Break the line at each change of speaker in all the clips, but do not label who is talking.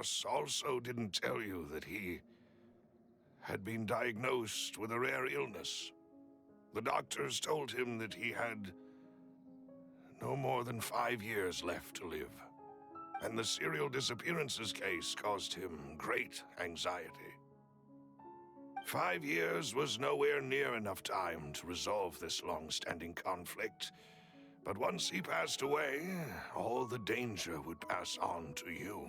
boss also didn't tell you that he had been diagnosed with a rare illness. The doctors told him that he had no more than 5 years left to live, and the serial disappearances case caused him great anxiety. 5 years was nowhere near enough time to resolve this long-standing conflict, but once he passed away, all the danger would pass on to you.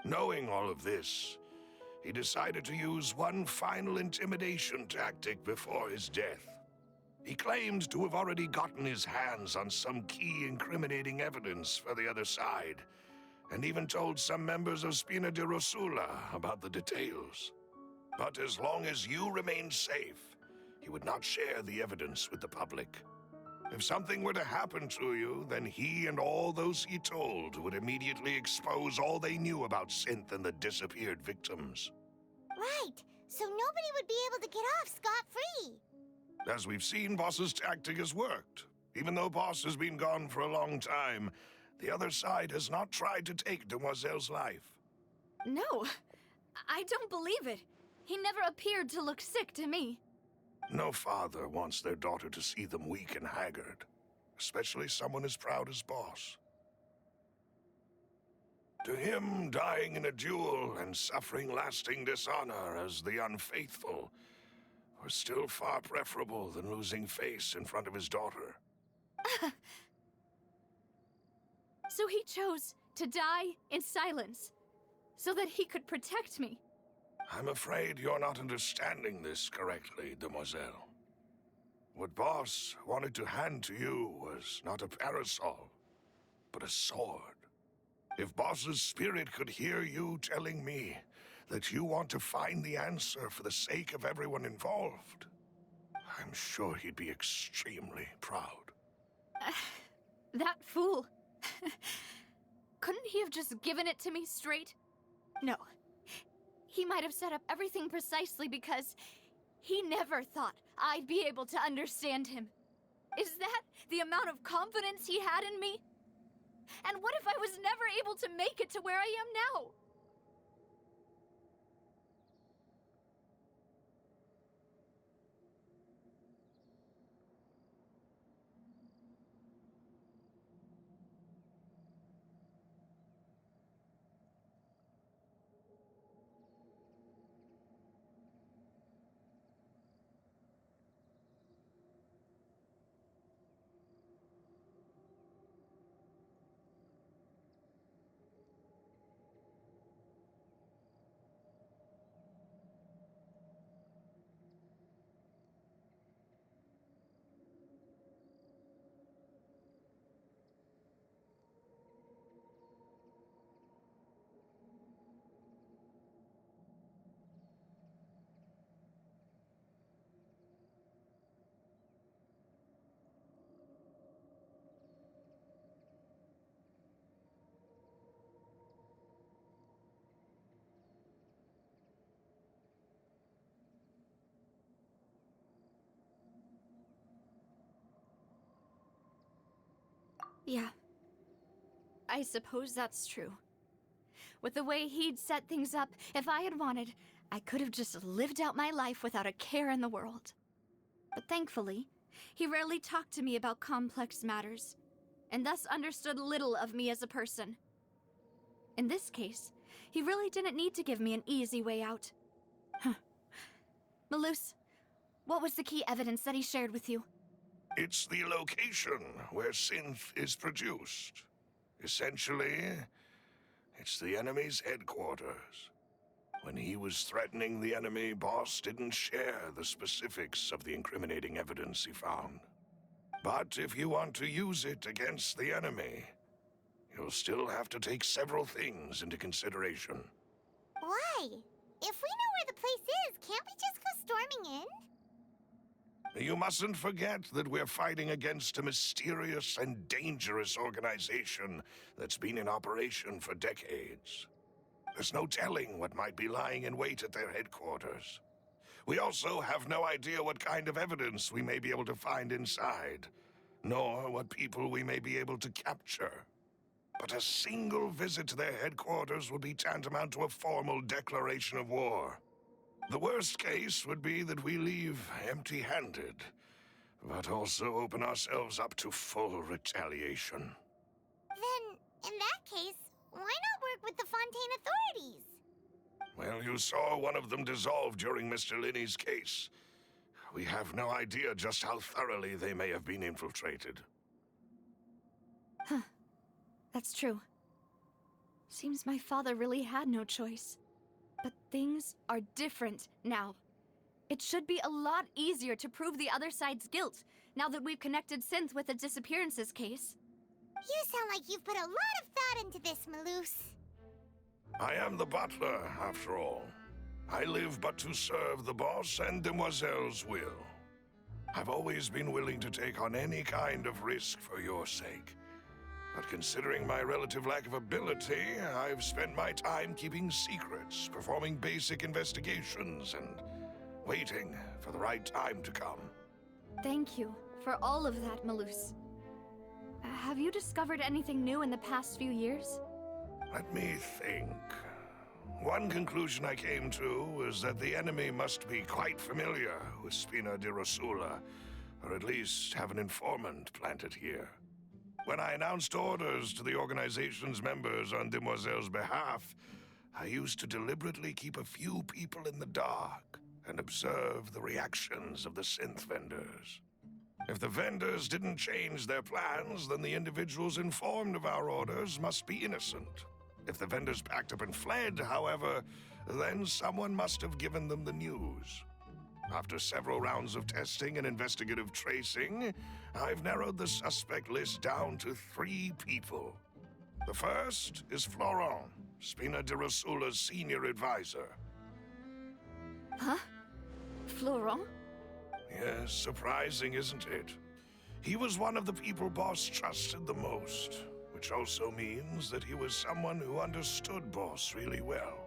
Knowing all of this, he decided to use one final intimidation tactic before his death. He claimed to have already gotten his hands on some key incriminating evidence for the other side, and even told some members of Spina di Rosula about the details. But as long as you remained safe, he would not share the evidence with the public. If something were to happen to you, then he and all those he told would immediately expose all they knew about Synth and the disappeared victims.
Right, so nobody would be able to get off scot-free.
As we've seen, Boss's tactic has worked. Even though Boss has been gone for a long time, the other side has not tried to take Demoiselle's life.
No, I don't believe it. He never appeared to look sick to me.
No father wants their daughter to see them weak and haggard, especially someone as proud as Boss. To him, dying in a duel and suffering lasting dishonor as the unfaithful were still far preferable than losing face in front of his daughter.
So he chose to die in silence, so that he could protect me.
I'm afraid you're not understanding this correctly, Demoiselle. What Boss wanted to hand to you was not a parasol, but a sword. If Boss's spirit could hear you telling me that you want to find the answer for the sake of everyone involved, I'm sure he'd be extremely proud.
That fool. Couldn't he have just given it to me straight? No. He might have set up everything precisely because he never thought I'd be able to understand him. Is that the amount of confidence he had in me? And what if I was never able to make it to where I am now? Yeah. I suppose that's true. With the way he'd set things up, if I had wanted, I could have just lived out my life without a care in the world. But thankfully, he rarely talked to me about complex matters, and thus understood little of me as a person. In this case, he really didn't need to give me an easy way out. Malus, what was the key evidence that he shared with you?
It's the location where Synth is produced. Essentially, it's the enemy's headquarters. When he was threatening the enemy, Boss didn't share the specifics of the incriminating evidence he found. But if you want to use it against the enemy, you'll still have to take several things into consideration.
Why? If we know where the place is, can't we just go storming in?
You mustn't forget that we're fighting against a mysterious and dangerous organization that's been in operation for decades. There's no telling what might be lying in wait at their headquarters. We also have no idea what kind of evidence we may be able to find inside, nor what people we may be able to capture. but a single visit to their headquarters would be tantamount to a formal declaration of war. The worst case would be that we leave empty-handed, but also open ourselves up to full retaliation.
Then, in that case, why not work with the Fontaine authorities?
Well, you saw one of them dissolve during Mr. Linney's case. We have no idea just how thoroughly they may have been infiltrated.
Huh. That's true. Seems my father really had no choice. But things are different now. It should be a lot easier to prove the other side's guilt, now that we've connected Synth with the disappearances case.
You sound like you've put a lot of thought into this, Malus.
I am the butler, after all. I live but to serve the boss and Demoiselle's will. I've always been willing to take on any kind of risk for your sake. But considering my relative lack of ability, I've spent my time keeping secrets, performing basic investigations, and waiting for the right time to come.
Thank you for all of that, Malus. Have you discovered anything new in the past few years?
Let me think. One conclusion I came to was that the enemy must be quite familiar with Spina di Rosula, or at least have an informant planted here. When I announced orders to the organization's members on Demoiselle's behalf, I used to deliberately keep a few people in the dark and observe the reactions of the synth vendors. If the vendors didn't change their plans, then the individuals informed of our orders must be innocent. If the vendors packed up and fled, however, then someone must have given them the news. After several rounds of testing and investigative tracing, I've narrowed the suspect list down to 3 people. The first is Florent, Spina di Rosula's senior advisor.
Huh? Florent?
Yes, surprising, isn't it? He was one of the people Boss trusted the most, which also means that he was someone who understood Boss really well.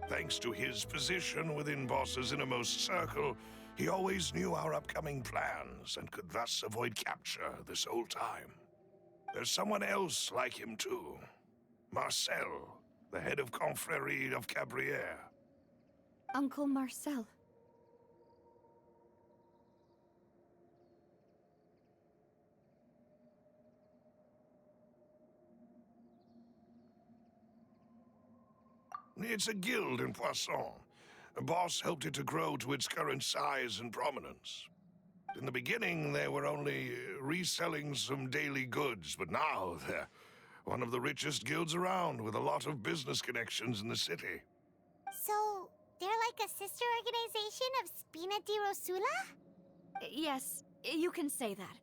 Thanks to his position within Boss's innermost circle, he always knew our upcoming plans and could thus avoid capture this whole time. There's someone else like him too. Marcel, the head of Confrérie of Cabrières.
Uncle Marcel.
It's a guild in Poisson. Boss helped it to grow to its current size and prominence. In the beginning, they were only reselling some daily goods, but now they're one of the richest guilds around, with a lot of business connections in the city.
So, they're like a sister organization of Spina di Rosula?
Yes, you can say that.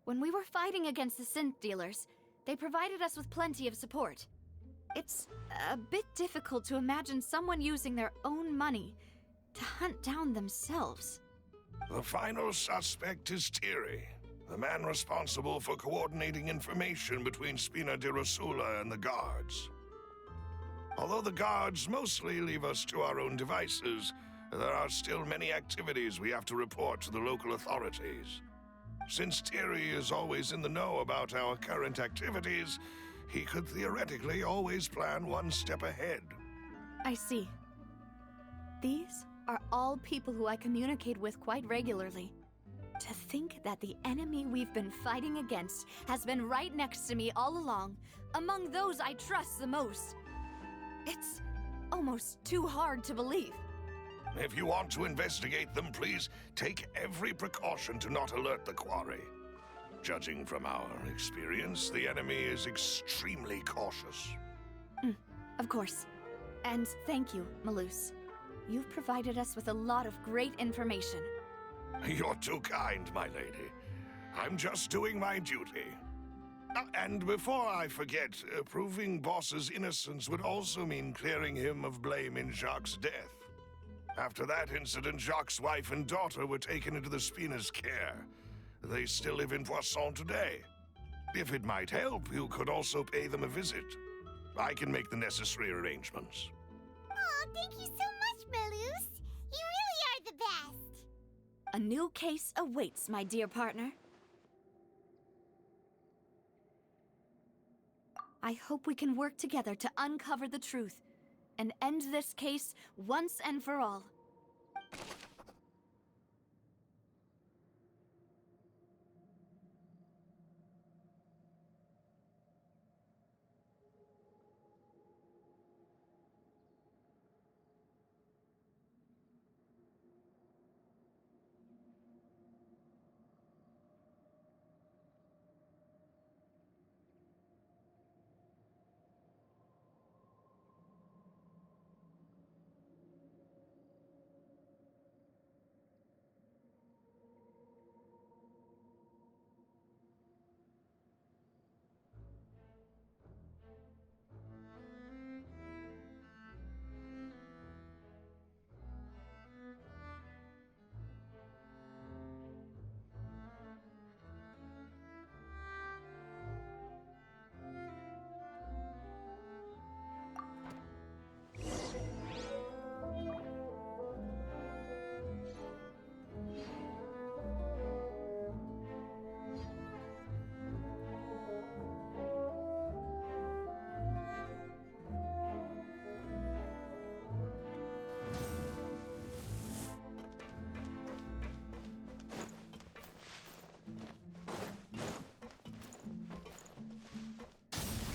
When we were fighting against the synth dealers, they provided us with plenty of support. It's a bit difficult to imagine someone using their own money to hunt down themselves.
The final suspect is Thierry, the man responsible for coordinating information between Spina di Rosula and the guards. Although the guards mostly leave us to our own devices, there are still many activities we have to report to the local authorities. Since Thierry is always in the know about our current activities, he could theoretically always plan one step ahead.
I see. These are all people who I communicate with quite regularly. To think that the enemy we've been fighting against has been right next to me all along, among those I trust the most. It's almost too hard to believe.
If you want to investigate them, please take every precaution to not alert the quarry. Judging from our experience, the enemy is extremely cautious.
Of course. And thank you, Malus. You've provided us with a lot of great information.
You're too kind, my lady. I'm just doing my duty. And before I forget, proving Boss's innocence would also mean clearing him of blame in Jacques' death. After that incident, Jacques' wife and daughter were taken into the Spina's care. They still live in Poisson today. If it might help, you could also pay them a visit. I can make the necessary arrangements.
Oh, thank you so much, Malus. You really are the best.
A new case awaits, my dear partner. I hope we can work together to uncover the truth and end this case once and for all.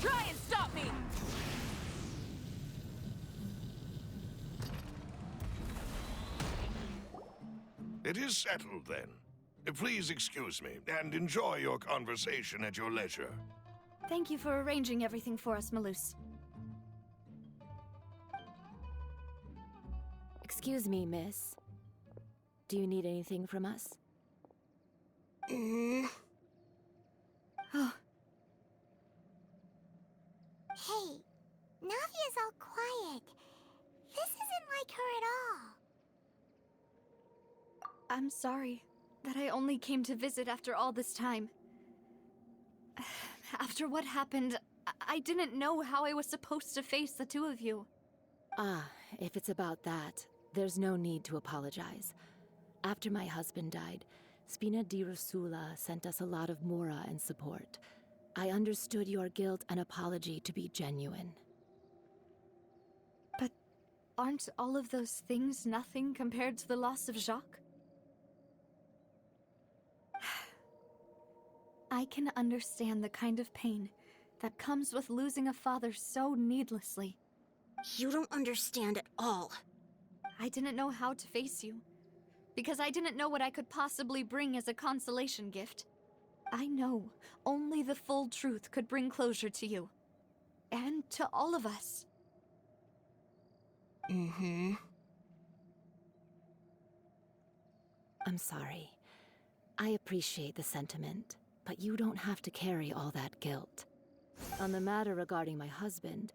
Try and stop me!
It is settled, then. Please excuse me, and enjoy your conversation at your leisure.
Thank you for arranging everything for us, Malus.
Excuse me, miss. Do you need anything from us?
Oh,
Hey, Navia's all quiet. This isn't like her at all.
I'm sorry that I only came to visit after all this time. After what happened, I didn't know how I was supposed to face the two of you.
Ah, if it's about that, there's no need to apologize. After my husband died, Spina di Rosula sent us a lot of mora and support. I understood your guilt and apology to be genuine.
But aren't all of those things nothing compared to the loss of Jacques? I can understand the kind of pain that comes with losing a father so needlessly.
You don't understand at all.
I didn't know how to face you, because I didn't know what I could possibly bring as a consolation gift. I know only the full truth could bring closure to you. And to all of us.
Mm-hmm.
I'm sorry. I appreciate the sentiment, but you don't have to carry all that guilt. On the matter regarding my husband,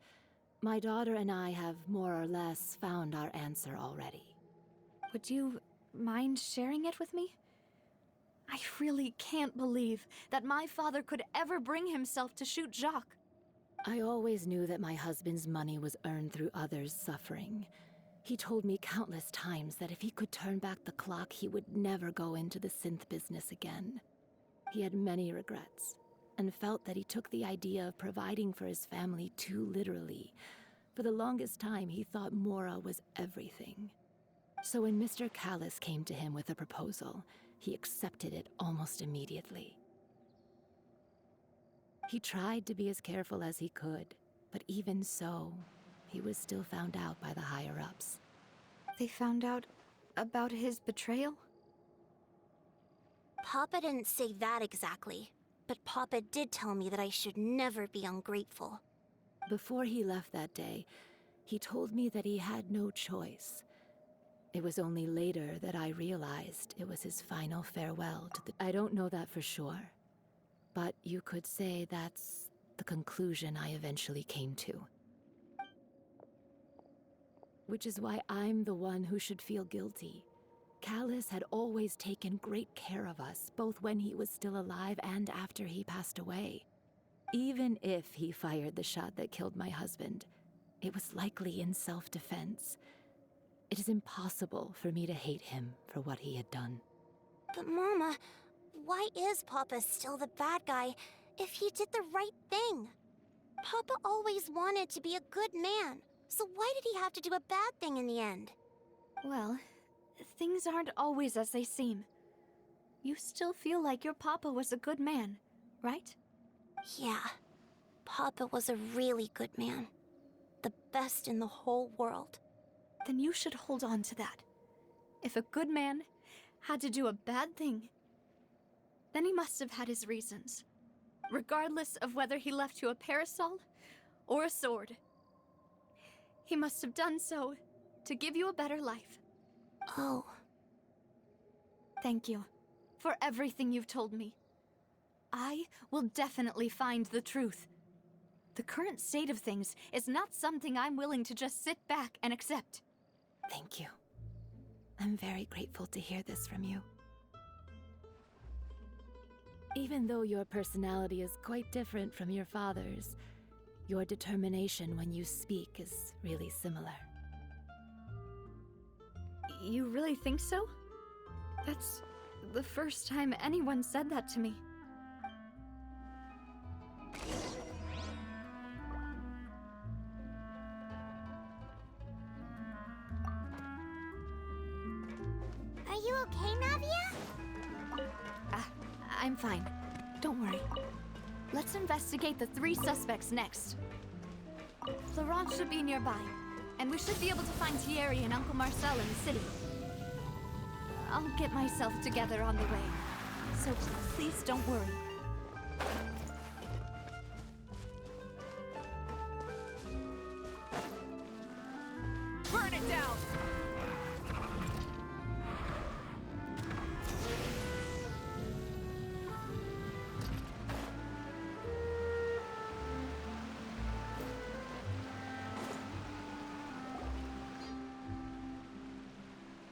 my daughter and I have more or less found our answer already.
Would you mind sharing it with me? I really can't believe that my father could ever bring himself to shoot Jacques.
I always knew that my husband's money was earned through others' suffering. He told me countless times that if he could turn back the clock, he would never go into the synth business again. He had many regrets, and felt that he took the idea of providing for his family too literally. For the longest time, he thought Mora was everything. So when Mr. Callis came to him with a proposal, he accepted it almost immediately. He tried to be as careful as he could, but even so, he was still found out by the higher-ups.
They found out about his betrayal?
Papa didn't say that exactly, but Papa did tell me that I should never be ungrateful.
Before he left that day, he told me that he had no choice. It was only later that I realized it was his final farewell to the... I don't know that for sure, but you could say that's the conclusion I eventually came to. Which is why I'm the one who should feel guilty. Callis had always taken great care of us, both when he was still alive and after he passed away. Even if he fired the shot that killed my husband, it was likely in self-defense. It is impossible for me to hate him for what he had done.
But Mama, why is Papa still the bad guy if he did the right thing? Papa always wanted to be a good man, so why did he have to do a bad thing in the end?
Well, things aren't always as they seem. You still feel like your papa was a good man, right?
Yeah, Papa was a really good man. The best in the whole world.
Then you should hold on to that. If a good man had to do a bad thing, then he must have had his reasons. Regardless of whether he left you a parasol or a sword. He must have done so to give you a better life.
Oh,
Thank you for everything you've told me. I will definitely find the truth. The current state of things is not something I'm willing to just sit back and accept.
Thank you. I'm very grateful to hear this from you. Even though your personality is quite different from your father's, your determination when you speak is really similar.
You really think so? That's the first time anyone said that to me.
Are you okay, Navia?
I'm fine. Don't worry. Let's investigate the 3 suspects next. Florent should be nearby, and we should be able to find Thierry and Uncle Marcel in the city. I'll get myself together on the way, so please don't worry.
Burn it down!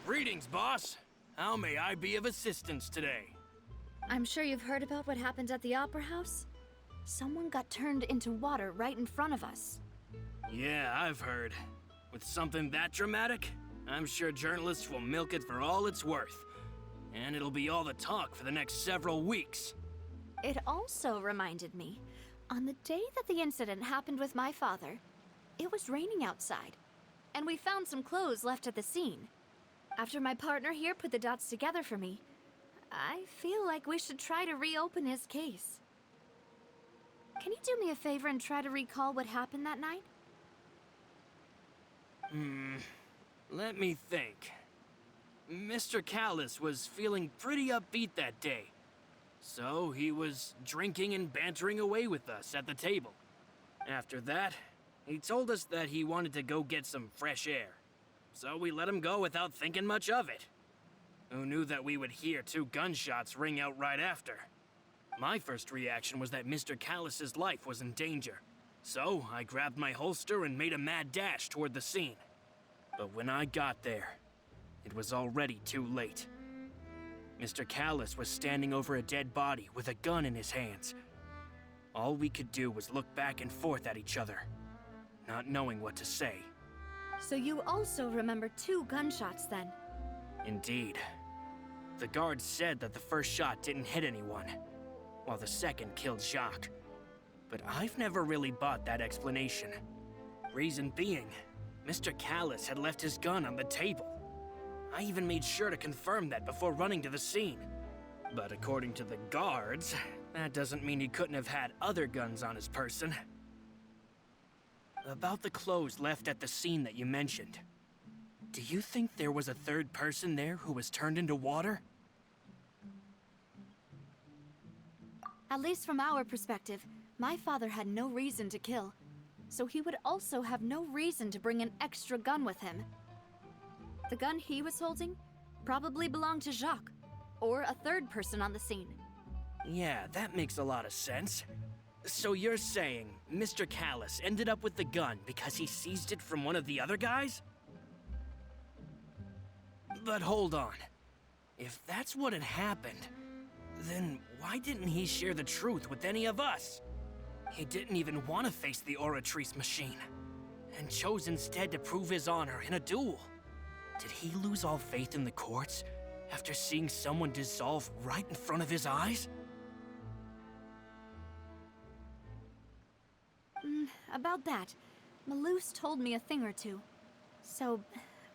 Greetings, boss. How may I be of assistance today?
I'm sure you've heard about what happened at the Opera House. Someone got turned into water right in front of us.
Yeah, I've heard. With something that dramatic, I'm sure journalists will milk it for all it's worth. And it'll be all the talk for the next several weeks.
It also reminded me, on the day that the incident happened with my father, it was raining outside, and we found some clothes left at the scene. After my partner here put the dots together for me, I feel like we should try to reopen his case. Can you do me a favor and try to recall what happened that night?
Let me think. Mr. Callis was feeling pretty upbeat that day. So he was drinking and bantering away with us at the table. After that, he told us that he wanted to go get some fresh air. So we let him go without thinking much of it. Who knew that we would hear 2 gunshots ring out right after? My first reaction was that Mr. Callis's life was in danger. So I grabbed my holster and made a mad dash toward the scene. But when I got there, it was already too late. Mr. Callis was standing over a dead body with a gun in his hands. All we could do was look back and forth at each other, not knowing what to say.
So you also remember 2 gunshots then?
Indeed. The guard said that the first shot didn't hit anyone, while the second killed Jacques. But I've never really bought that explanation. Reason being, Mr. Callis had left his gun on the table. I even made sure to confirm that before running to the scene. But according to the guards, that doesn't mean he couldn't have had other guns on his person. About the clothes left at the scene that you mentioned. Do you think there was a 3rd person there who was turned into water?
At least from our perspective, my father had no reason to kill. So he would also have no reason to bring an extra gun with him. The gun he was holding probably belonged to Jacques, or a 3rd person on the scene.
Yeah, that makes a lot of sense. So you're saying Mr. Callis ended up with the gun because he seized it from one of the other guys? But hold on. If that's what had happened, then why didn't he share the truth with any of us? He didn't even want to face the Oratrice machine, and chose instead to prove his honor in a duel. Did he lose all faith in the courts after seeing someone dissolve right in front of his eyes?
about that. Malus told me a thing or two. So,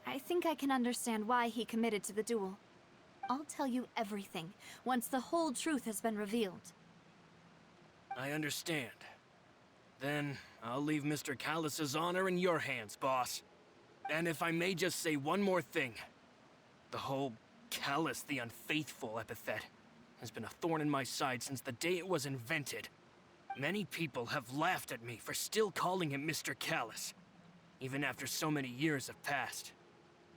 I think I can understand why he committed to the duel. I'll tell you everything, once the whole truth has been revealed.
I understand. Then, I'll leave Mr. Callus's honor in your hands, boss. And if I may just say one more thing. The whole Callus the Unfaithful epithet has been a thorn in my side since the day it was invented. Many people have laughed at me for still calling him Mr. Callus, even after so many years have passed.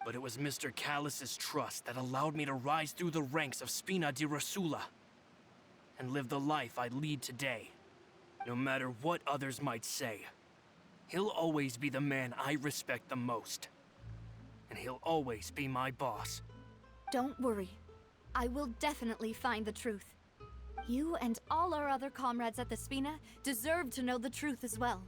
But it was Mr. Callus's trust that allowed me to rise through the ranks of Spina di Rosula and live the life I lead today. No matter what others might say, he'll always be the man I respect the most. And he'll always be my boss.
Don't worry. I will definitely find the truth. You and all our other comrades at the Spina deserve to know the truth as well.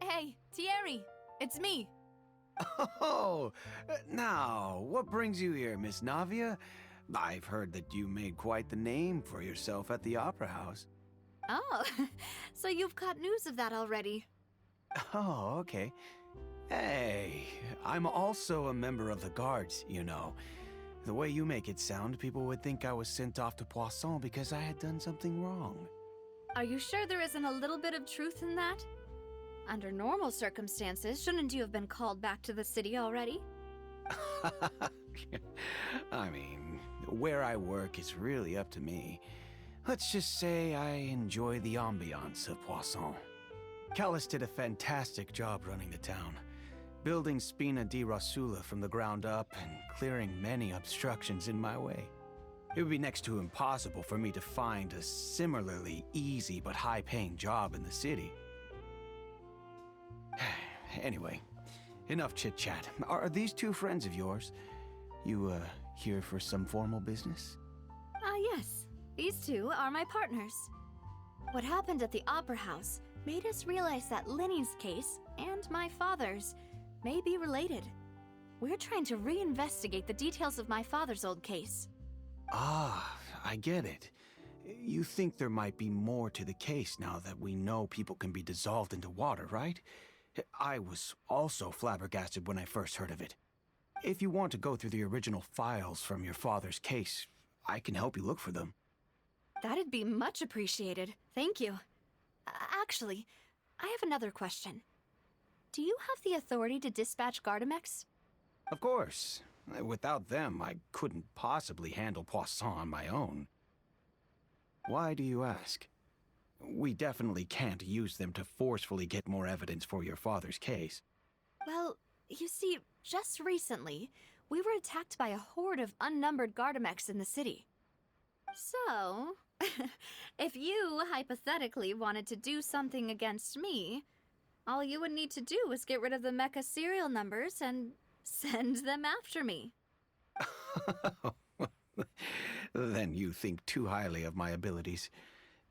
Hey, Thierry! It's me!
Oh, now, what brings you here, Miss Navia? I've heard that you made quite the name for yourself at the Opera House.
Oh, so you've got news of that already.
Oh, okay. Hey, I'm also a member of the Guards, you know. The way you make it sound, people would think I was sent off to Poisson because I had done something wrong.
Are you sure there isn't a little bit of truth in that? Under normal circumstances, shouldn't you have been called back to the city already?
I mean, where I work is really up to me. Let's just say I enjoy the ambiance of Poisson. Callus did a fantastic job running the town, building Spina di Rosula from the ground up and clearing many obstructions in my way. It would be next to impossible for me to find a similarly easy but high-paying job in the city. Anyway, enough chit-chat. Are these two friends of yours? You, here for some formal business?
Yes. These two are my partners. What happened at the Opera House made us realize that Lenny's case and my father's may be related. We're trying to reinvestigate the details of my father's old case.
Ah, I get it. You think there might be more to the case now that we know people can be dissolved into water, right? I was also flabbergasted when I first heard of it. If you want to go through the original files from your father's case, I can help you look for them.
That'd be much appreciated. Thank you. Actually, I have another question. Do you have the authority to dispatch Gardamex?
Of course. Without them, I couldn't possibly handle Poisson on my own. Why do you ask? We definitely can't use them to forcefully get more evidence for your father's case.
Well, you see, just recently, we were attacked by a horde of unnumbered Gardamex in the city. So, if you hypothetically wanted to do something against me, all you would need to do is get rid of the mecha serial numbers and send them after me.
Then you think too highly of my abilities.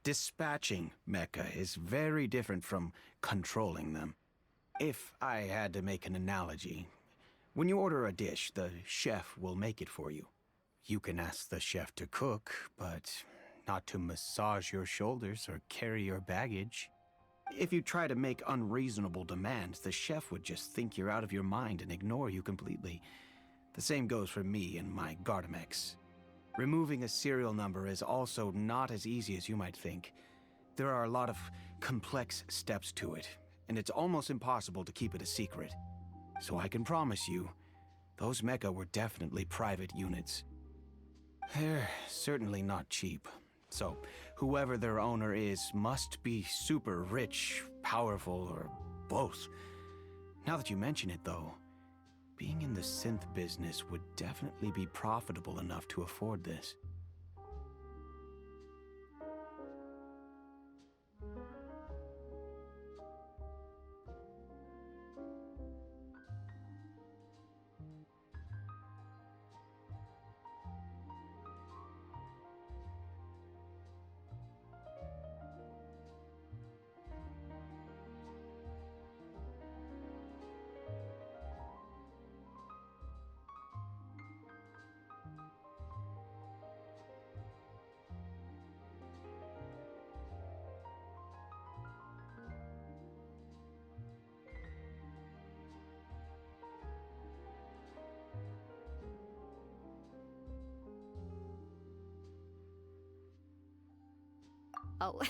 Dispatching mecha is very different from controlling them. If I had to make an analogy, when you order a dish, the chef will make it for you. You can ask the chef to cook, but not to massage your shoulders or carry your baggage. If you try to make unreasonable demands, the chef would just think you're out of your mind and ignore you completely. The same goes for me and my Gardamex. Removing a serial number is also not as easy as you might think. There are a lot of complex steps to it, and it's almost impossible to keep it a secret. So I can promise you, those mecha were definitely private units. They're certainly not cheap. So, whoever their owner is must be super rich, powerful, or both. Now that you mention it, though, being in the synth business would definitely be profitable enough to afford this.
Oh,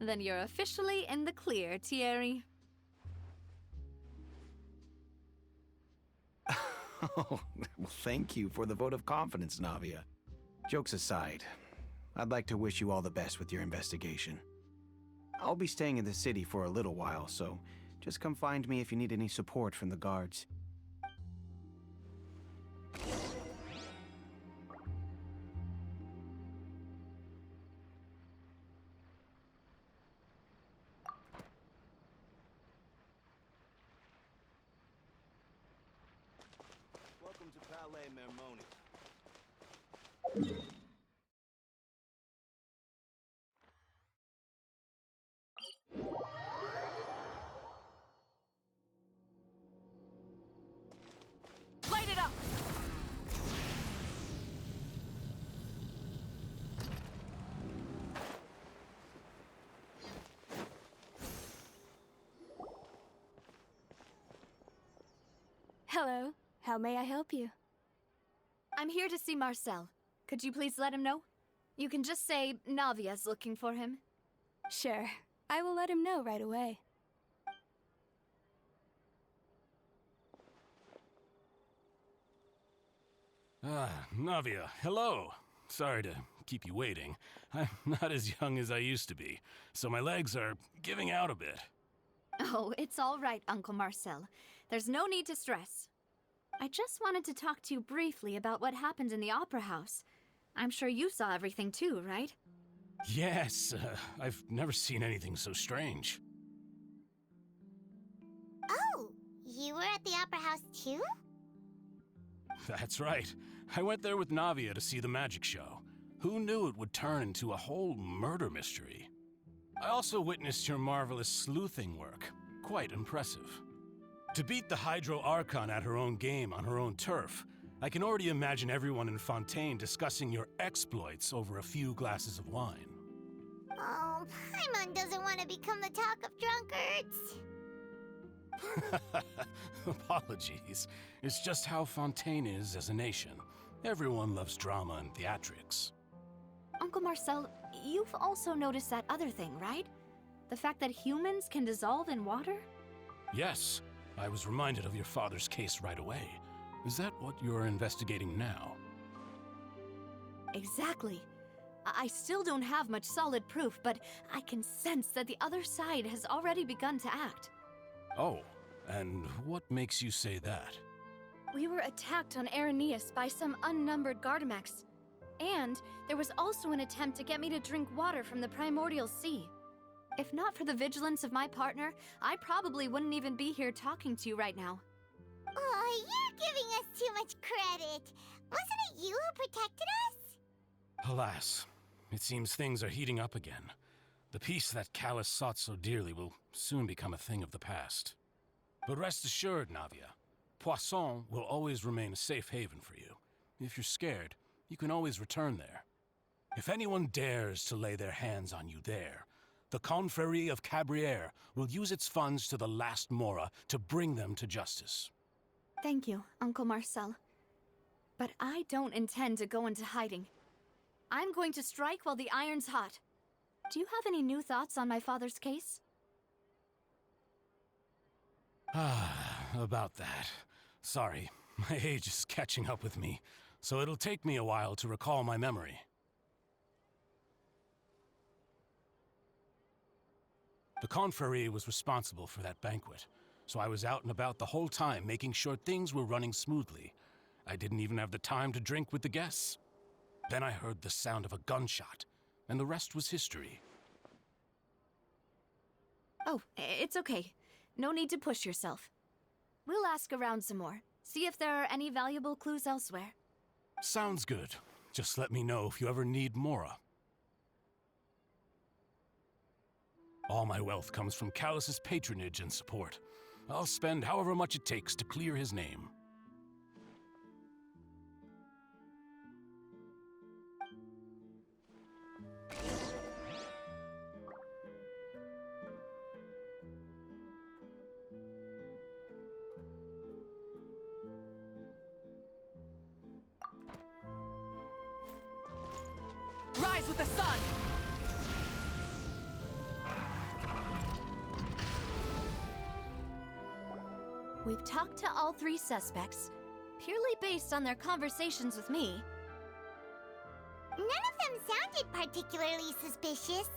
then you're officially in the clear, Thierry.
Oh, well, thank you for the vote of confidence, Navia. Jokes aside, I'd like to wish you all the best with your investigation. I'll be staying in the city for a little while, so just come find me if you need any support from the guards.
Welcome to Palais Mermoni.
Light it up!
Hello. How may I help you?
I'm here to see Marcel. Could you please let him know? You can just say Navia's looking for him.
Sure. I will let him know right away.
Navia, hello. Sorry to keep you waiting. I'm not as young as I used to be, so my legs are giving out a bit.
Oh, it's all right, Uncle Marcel. There's no need to stress. I just wanted to talk to you briefly about what happened in the Opera House. I'm sure you saw everything too, right?
Yes, I've never seen anything so strange.
Oh, you were at the Opera House too?
That's right. I went there with Navia to see the magic show. Who knew it would turn into a whole murder mystery? I also witnessed your marvelous sleuthing work. Quite impressive. To beat the Hydro Archon at her own game on her own turf, I can already imagine everyone in Fontaine discussing your exploits over a few glasses of wine.
Oh, Paimon doesn't want to become the talk of drunkards.
Apologies. It's just how Fontaine is as a nation. Everyone loves drama and theatrics.
Uncle Marcel, you've also noticed that other thing, right? The fact that humans can dissolve in water?
Yes, I was reminded of your father's case right away. Is that what you're investigating now?
Exactly. I still don't have much solid proof, but I can sense that the other side has already begun to act.
Oh, and what makes you say that?
We were attacked on Araneus by some unnumbered Gardamex. And there was also an attempt to get me to drink water from the primordial sea.
If not for the vigilance of my partner, I probably wouldn't even be here talking to you right now.
Oh, you're giving us too much credit. Wasn't it you who protected us?
Alas, it seems things are heating up again. The peace that Callus sought so dearly will soon become a thing of the past. But rest assured, Navia, Poisson will always remain a safe haven for you. If you're scared, you can always return there. If anyone dares to lay their hands on you there, the Confrérie of Cabrières will use its funds to the last Mora to bring them to justice.
Thank you, Uncle Marcel. But I don't intend to go into hiding. I'm going to strike while the iron's hot. Do you have any new thoughts on my father's case?
About that. Sorry, my age is catching up with me, so it'll take me a while to recall my memory. The Confrérie was responsible for that banquet, so I was out and about the whole time making sure things were running smoothly. I didn't even have the time to drink with the guests. Then I heard the sound of a gunshot, and the rest was history.
Oh, it's okay. No need to push yourself. We'll ask around some more, see if there are any valuable clues elsewhere.
Sounds good. Just let me know if you ever need Mora. All my wealth comes from Callus's patronage and support. I'll spend however much it takes to clear his name.
Rise with the sun!
We've talked to all three suspects, purely based on their conversations with me.
None of them sounded particularly suspicious.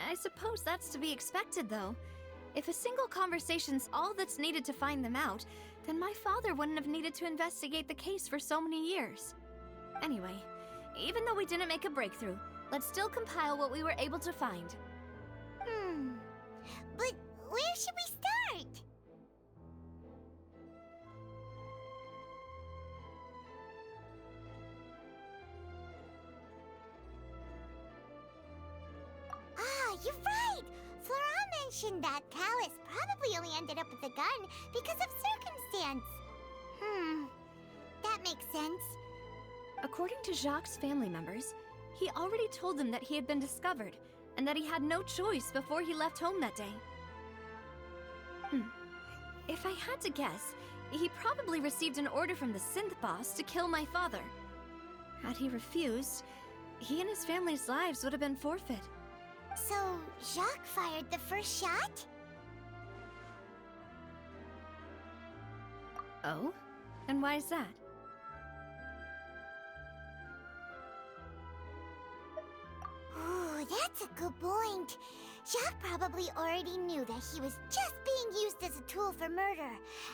I suppose that's to be expected, though. If a single conversation's all that's needed to find them out, then my father wouldn't have needed to investigate the case for so many years. Anyway, even though we didn't make a breakthrough, let's still compile what we were able to find.
But where should we start? Ah, you're right! Flora mentioned that Callus probably only ended up with the gun because of circumstance. That makes sense.
According to Jacques' family members, he already told them that he had been discovered, and that he had no choice before he left home that day. If I had to guess, he probably received an order from the synth boss to kill my father. Had he refused, he and his family's lives would have been forfeit.
So, Jacques fired the first shot?
Oh? And why is that?
Ooh, that's a good point. Jacques probably already knew that he was just being used as a tool for murder.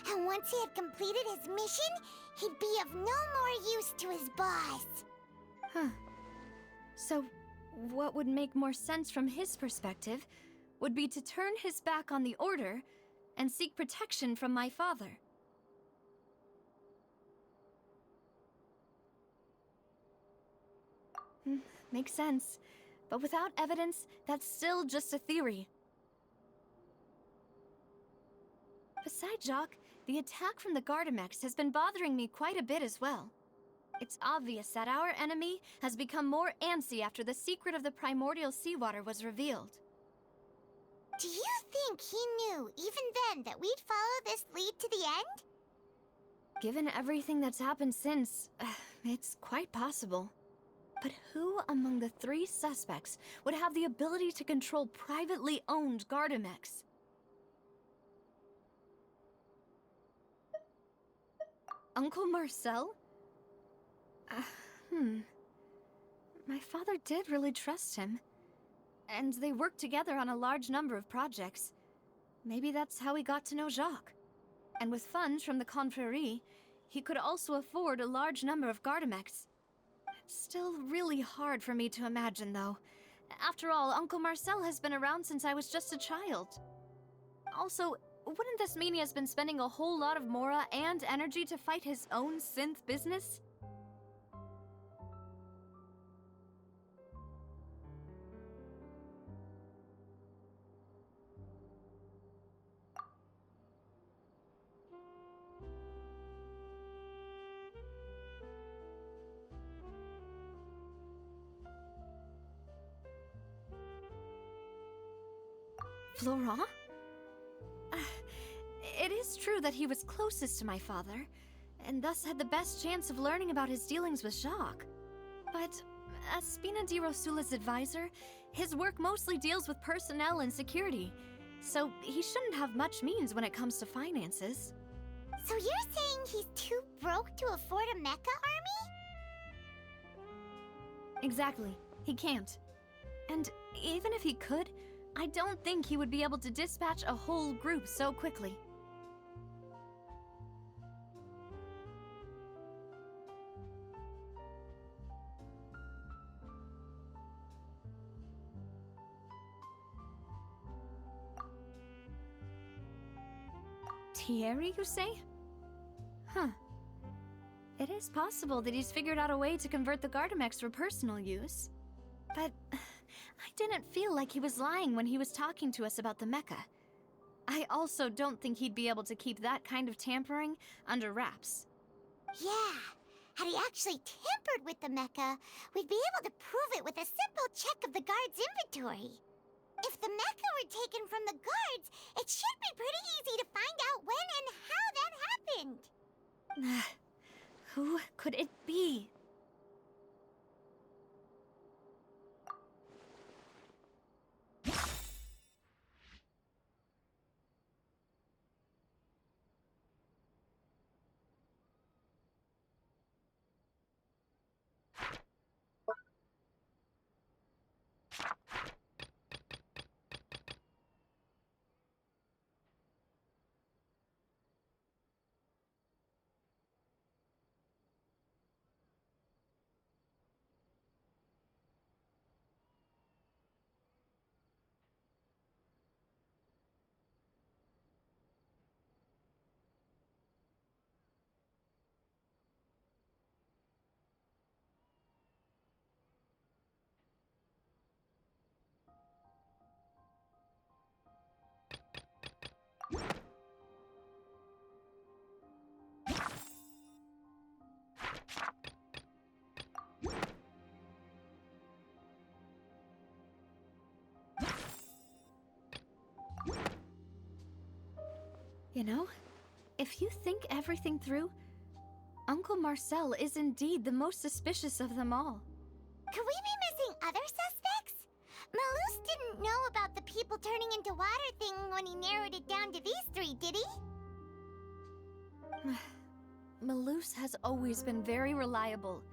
And once he had completed his mission, he'd be of no more use to his boss.
So, what would make more sense from his perspective would be to turn his back on the Order and seek protection from my father. Makes sense. But without evidence, that's still just a theory. Besides Jacques, the attack from the Gardamex has been bothering me quite a bit as well. It's obvious that our enemy has become more antsy after the secret of the primordial seawater was revealed.
Do you think he knew, even then, that we'd follow this lead to the end?
Given everything that's happened since, it's quite possible. But who among the three suspects would have the ability to control privately owned Gardamex? Uncle Marcel? My father did really trust him. And they worked together on a large number of projects. Maybe that's how he got to know Jacques. And with funds from the Confrérie, he could also afford a large number of Gardamex. It's still really hard for me to imagine, though. After all, Uncle Marcel has been around since I was just a child. Also, wouldn't this mean he has been spending a whole lot of Mora and energy to fight his own synth business? Florent? It is true that he was closest to my father, and thus had the best chance of learning about his dealings with Jacques. But
as Spina di Rosula's advisor, his work mostly deals with personnel and security, so he shouldn't have much means when it comes to finances.
So you're saying he's too broke to afford a mecha army?
Exactly. He can't. And even if he could, I don't think he would be able to dispatch a whole group so quickly. Thierry, you say? Huh. It is possible that he's figured out a way to convert the Gardamex for personal use. But I didn't feel like he was lying when he was talking to us about the mecha. I also don't think he'd be able to keep that kind of tampering under wraps.
Yeah. Had he actually tampered with the mecha, we'd be able to prove it with a simple check of the guard's inventory. If the mecha were taken from the guards, it should be pretty easy to find out when and how that happened.
Who could it be? You know, if you think everything through, Uncle Marcel is indeed the most suspicious of them all.
Could we be missing other suspects? Malus didn't know about the people turning into water thing when he narrowed it down to these three, did he?
Malus has always been very reliable,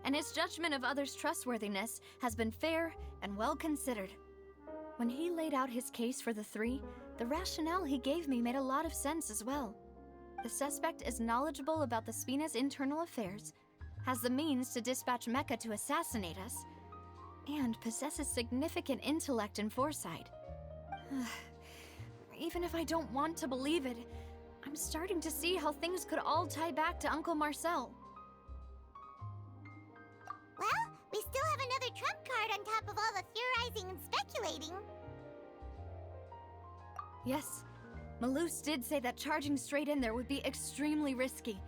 and his judgment of others' trustworthiness has been fair and well considered. When he laid out his case for the three, the rationale he gave me made a lot of sense as well. The suspect is knowledgeable about the Spina's internal affairs, has the means to dispatch Mecha to assassinate us, and possesses significant intellect and foresight. Even if I don't want to believe it, I'm starting to see how things could all tie back to Uncle Marcel.
Well, we still have another trump card on top of all the theorizing and speculating.
Yes, Malus did say that charging straight in there would be extremely risky,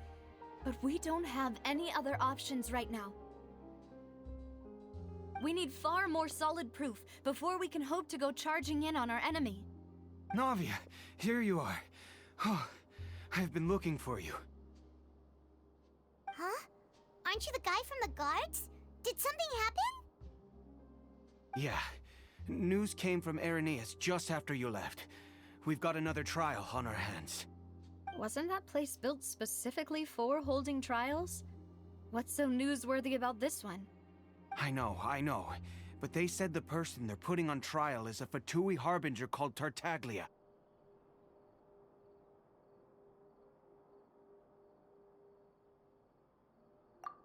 but we don't have any other options right now. We need far more solid proof before we can hope to go charging in on our enemy.
Navia, here you are. Oh, I've been looking for you.
Huh? Aren't you the guy from the guards? Did something happen?
Yeah. News came from Irenaeus just after you left. We've got another trial on our hands.
Wasn't that place built specifically for holding trials? What's so newsworthy about this one?
I know. But they said the person they're putting on trial is a Fatui harbinger called Tartaglia.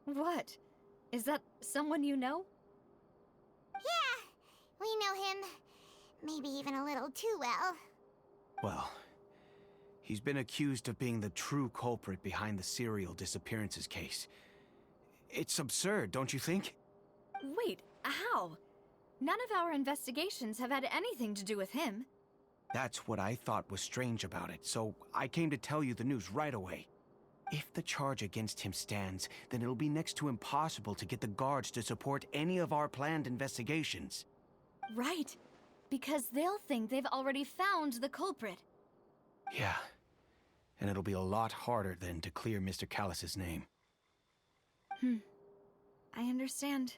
What? Is that someone you know?
Yeah, we know him. Maybe even a little too well.
Well, he's been accused of being the true culprit behind the serial disappearances case. It's absurd, don't you think?
Wait, how? None of our investigations have had anything to do with him.
That's what I thought was strange about it, so I came to tell you the news right away. If the charge against him stands, then it'll be next to impossible to get the guards to support any of our planned investigations.
Right, because they'll think they've already found the culprit.
Yeah, and it'll be a lot harder then to clear Mr. Callus's name.
I understand.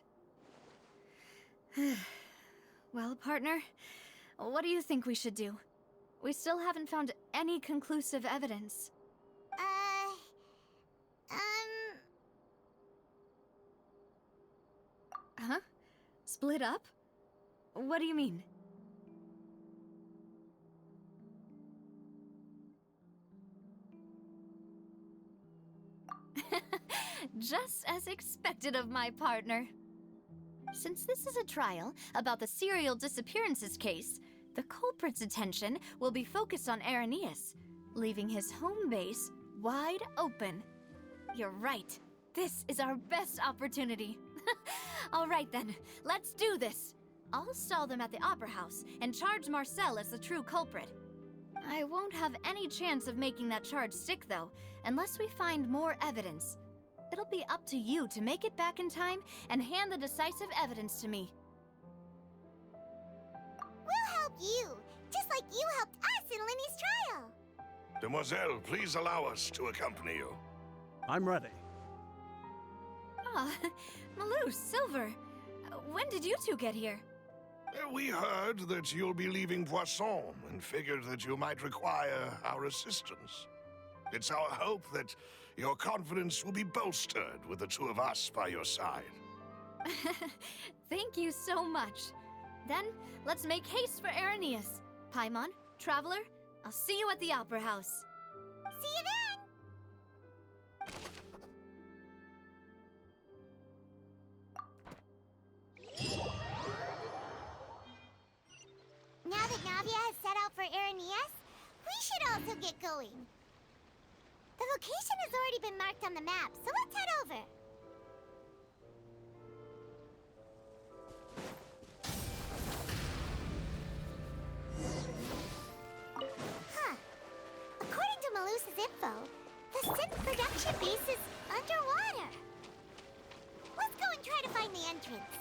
Well, partner, what do you think we should do? We still haven't found any conclusive evidence. Huh? Split up? What do you mean? Just as expected of my partner. Since this is a trial about the serial disappearances case, the culprit's attention will be focused on Irenaeus, leaving his home base wide open. You're right. This is our best opportunity. All right then, let's do this. I'll stall them at the Opera House and charge Marcel as the true culprit. I won't have any chance of making that charge stick, though, unless we find more evidence. It'll be up to you to make it back in time and hand the decisive evidence to me.
We'll help you, just like you helped us in Linny's trial.
Demoiselle, please allow us to accompany you.
I'm ready.
Ah, Malou, Silver, when did you two get here?
We heard that you'll be leaving Poisson and figured that you might require our assistance. It's our hope that your confidence will be bolstered with the two of us by your side.
Thank you so much. Then, let's make haste for Irenaeus. Paimon, Traveler, I'll see you at the Opera House.
See you then! Now that Navia has set out for Irenaeus, we should also get going. The location has already been marked on the map, so let's head over. Huh. According to Malus's info, the synth production base is underwater. Let's go and try to find the entrance.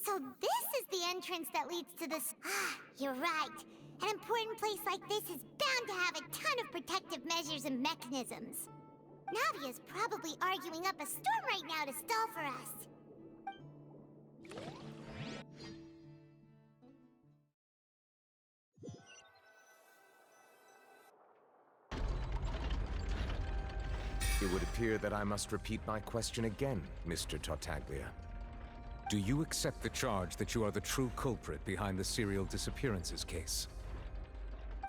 So this is the entrance that leads to this... You're right. An important place like this is bound to have a ton of protective measures and mechanisms. Navia's probably arguing up a storm right now to stall for us.
It would appear that I must repeat my question again, Mr. Tartaglia. Do you accept the charge that you are the true culprit behind the serial disappearances case?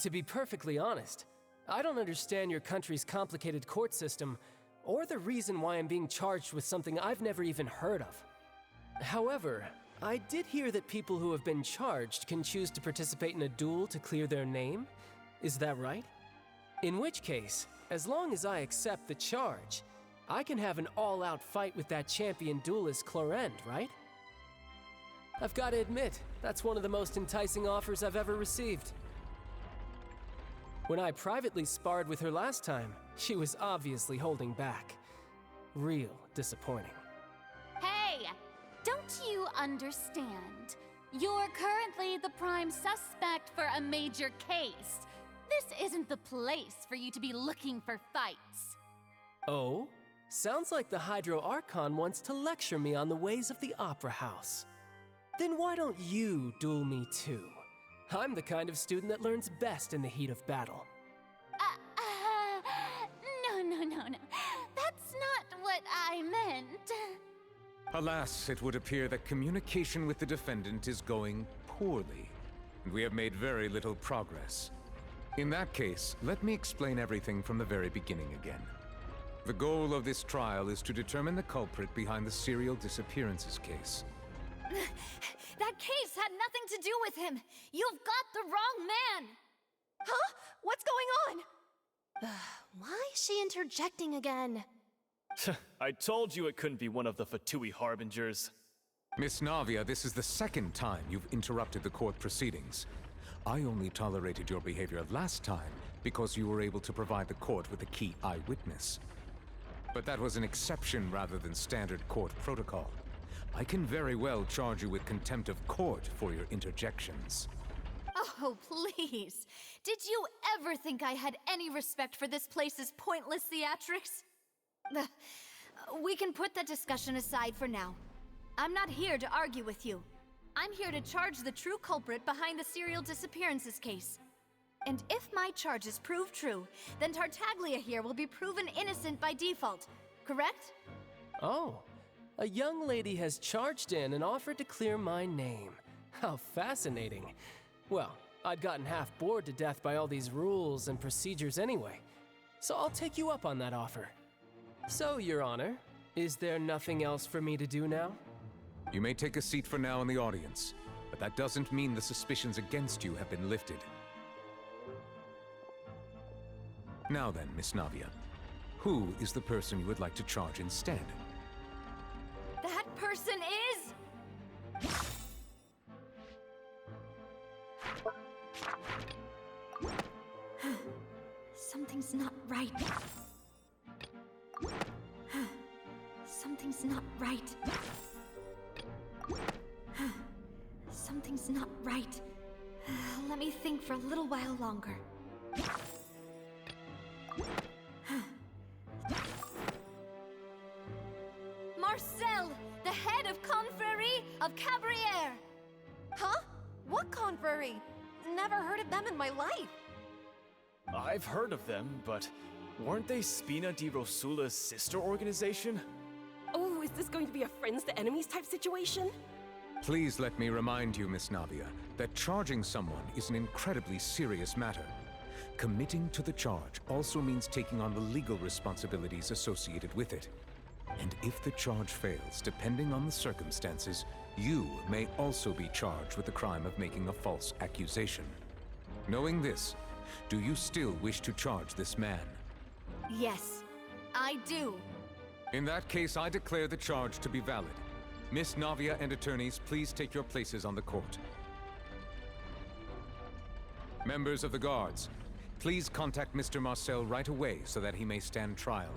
To be perfectly honest, I don't understand your country's complicated court system, or the reason why I'm being charged with something I've never even heard of. However, I did hear that people who have been charged can choose to participate in a duel to clear their name. Is that right? In which case, as long as I accept the charge, I can have an all-out fight with that champion duelist Clorend, right? I've got to admit, that's one of the most enticing offers I've ever received. When I privately sparred with her last time, she was obviously holding back. Real disappointing.
Hey! Don't you understand? You're currently the prime suspect for a major case. This isn't the place for you to be looking for fights.
Oh? Sounds like the Hydro Archon wants to lecture me on the ways of the Opera House. Then why don't you duel me too? I'm the kind of student that learns best in the heat of battle.
Alas, it would appear that communication with the defendant is going poorly, and we have made very little progress. In that case, let me explain everything from the very beginning again. The goal of this trial is to determine the culprit behind the serial disappearances case.
That case had nothing to do with him! You've got the wrong man!
Huh? What's going on? Why is she interjecting again?
I told you it couldn't be one of the Fatui harbingers.
Miss Navia, this is the second time you've interrupted the court proceedings. I only tolerated your behavior last time because you were able to provide the court with a key eyewitness. But that was an exception rather than standard court protocol. I can very well charge you with contempt of court for your interjections.
Oh, please. Did you ever think I had any respect for this place's pointless theatrics? We can put that discussion aside for now. I'm not here to argue with you. I'm here to charge the true culprit behind the serial disappearances case. And if my charges prove true, then Tartaglia here will be proven innocent by default, correct?
Oh, a young lady has charged in and offered to clear my name. How fascinating. Well, I'd gotten half bored to death by all these rules and procedures anyway, so I'll take you up on that offer. So, Your Honor, is there nothing else for me to do now?
You may take a seat for now in the audience, but that doesn't mean the suspicions against you have been lifted. Now then, Miss Navia, who is the person you would like to charge instead?
That person is... Something's not right. Something's not right. Something's not right. Let me think for a little while longer. Marcel, the head of Confrérie of Cabrières!
Huh? What confrérie? Never heard of them in my life.
I've heard of them, but weren't they Spina di Rosula's sister organization?
Oh, is this going to be a friends to enemies type situation?
Please let me remind you, Miss Navia, that charging someone is an incredibly serious matter. Committing to the charge also means taking on the legal responsibilities associated with it. And if the charge fails, depending on the circumstances, you may also be charged with the crime of making a false accusation. Knowing this, do you still wish to charge this man?
Yes, I do.
In that case, I declare the charge to be valid. Miss Navia and attorneys, please take your places on the court. Members of the guards, please contact Mr. Marcel right away so that he may stand trial.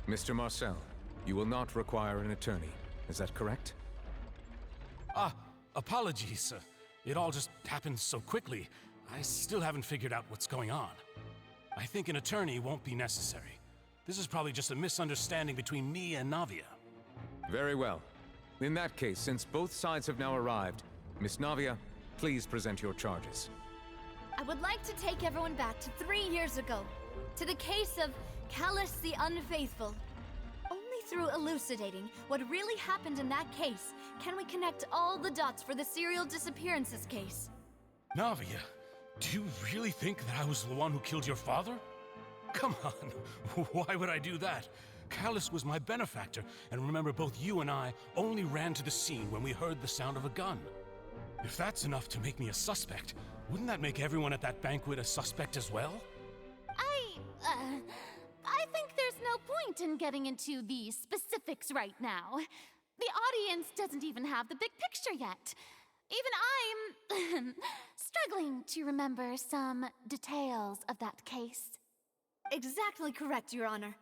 Mr. Marcel, you will not require an attorney. Is that correct?
Apologies. It all just happened so quickly. I still haven't figured out what's going on. I think an attorney won't be necessary. This is probably just a misunderstanding between me and Navia.
Very well. In that case, since both sides have now arrived, Miss Navia, please present your charges.
I would like to take everyone back to 3 years ago, to the case of Callus the Unfaithful. Only through elucidating what really happened in that case can we connect all the dots for the serial disappearances case.
Navia, do you really think that I was the one who killed your father? Come on, why would I do that? Callus was my benefactor, and remember both you and I only ran to the scene when we heard the sound of a gun. If that's enough to make me a suspect, wouldn't that make everyone at that banquet a suspect as well?
I think there's no point in getting into the specifics right now. The audience doesn't even have the big picture yet. Even I'm struggling to remember some details of that case.
Exactly correct, Your Honor.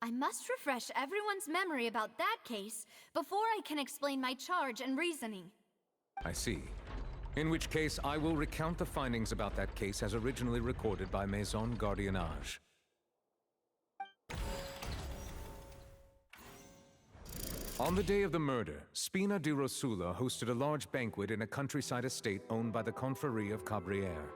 I must refresh everyone's memory about that case before I can explain my charge and reasoning.
I see. In which case, I will recount the findings about that case as originally recorded by Maison Gardiennage. On the day of the murder, Spina di Rosula hosted a large banquet in a countryside estate owned by the Confrérie of Cabrières.